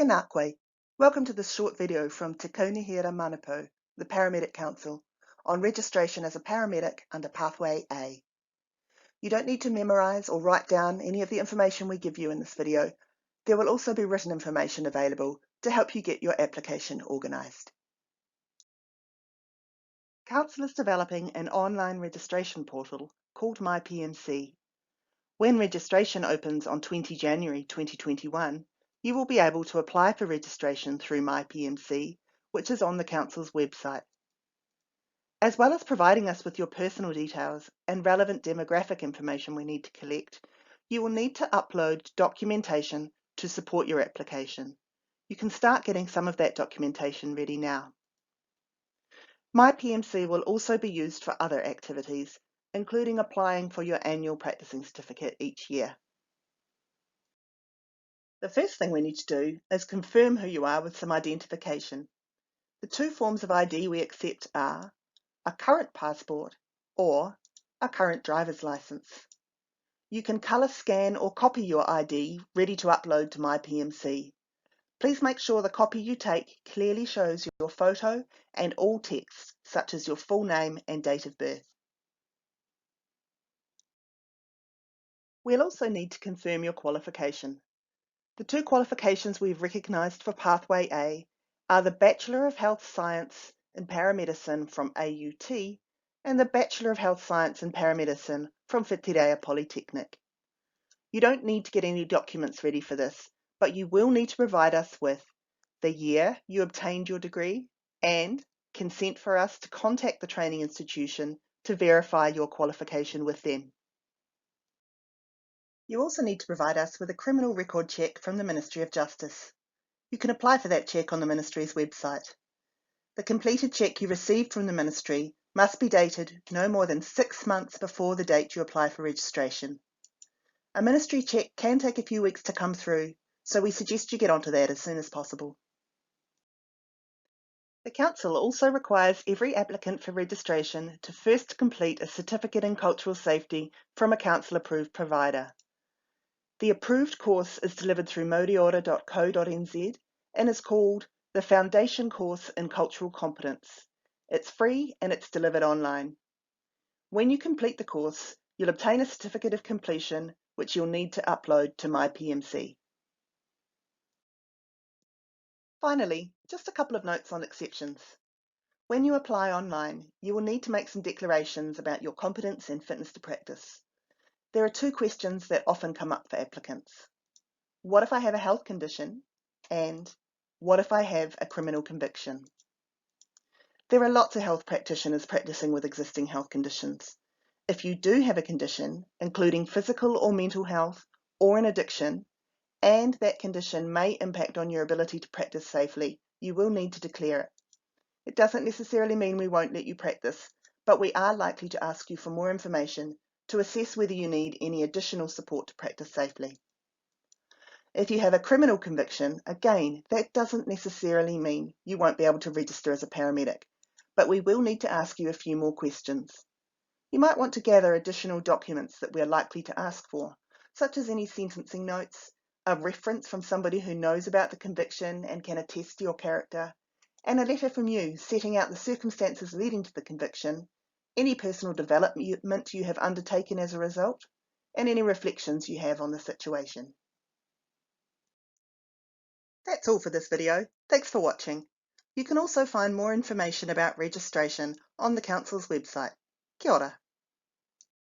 Kanakwe. Welcome to this short video from Te Kaunihira Manapo, the Paramedic Council, on registration as a paramedic under Pathway A. You don't need to memorise or write down any of the information we give you in this video. There will also be written information available to help you get your application organised. Council is developing an online registration portal called MyPMC. When registration opens on 20 January 2021, you will be able to apply for registration through MyPMC, which is on the Council's website. As well as providing us with your personal details and relevant demographic information we need to collect, you will need to upload documentation to support your application. You can start getting some of that documentation ready now. MyPMC will also be used for other activities, including applying for your annual practicing certificate each year. The first thing we need to do is confirm who you are with some identification. The two forms of ID we accept are a current passport or a current driver's license. You can colour scan or copy your ID ready to upload to MyPMC. Please make sure the copy you take clearly shows your photo and all text, such as your full name and date of birth. We'll also need to confirm your qualification. The two qualifications we've recognised for Pathway A are the Bachelor of Health Science in Paramedicine from AUT and the Bachelor of Health Science in Paramedicine from Whitireia Polytechnic. You don't need to get any documents ready for this, but you will need to provide us with the year you obtained your degree and consent for us to contact the training institution to verify your qualification with them. You also need to provide us with a criminal record check from the Ministry of Justice. You can apply for that check on the Ministry's website. The completed check you received from the Ministry must be dated no more than 6 months before the date you apply for registration. A Ministry check can take a few weeks to come through, so we suggest you get onto that as soon as possible. The Council also requires every applicant for registration to first complete a Certificate in Cultural Safety from a Council-approved provider. The approved course is delivered through modiora.co.nz and is called the Foundation Course in Cultural Competence. It's free and it's delivered online. When you complete the course, you'll obtain a certificate of completion which you'll need to upload to MyPMC. Finally, just a couple of notes on exceptions. When you apply online, you will need to make some declarations about your competence and fitness to practice. There are two questions that often come up for applicants. What if I have a health condition? And what if I have a criminal conviction? There are lots of health practitioners practicing with existing health conditions. If you do have a condition, including physical or mental health or an addiction, and that condition may impact on your ability to practice safely, you will need to declare it. It doesn't necessarily mean we won't let you practice, but we are likely to ask you for more information to assess whether you need any additional support to practice safely. If you have a criminal conviction, again, that doesn't necessarily mean you won't be able to register as a paramedic, but we will need to ask you a few more questions. You might want to gather additional documents that we are likely to ask for, such as any sentencing notes, a reference from somebody who knows about the conviction and can attest to your character, and a letter from you setting out the circumstances leading to the conviction, any personal development you have undertaken as a result, and any reflections you have on the situation. That's all for this video. Thanks for watching. You can also find more information about registration on the Council's website. Kia ora.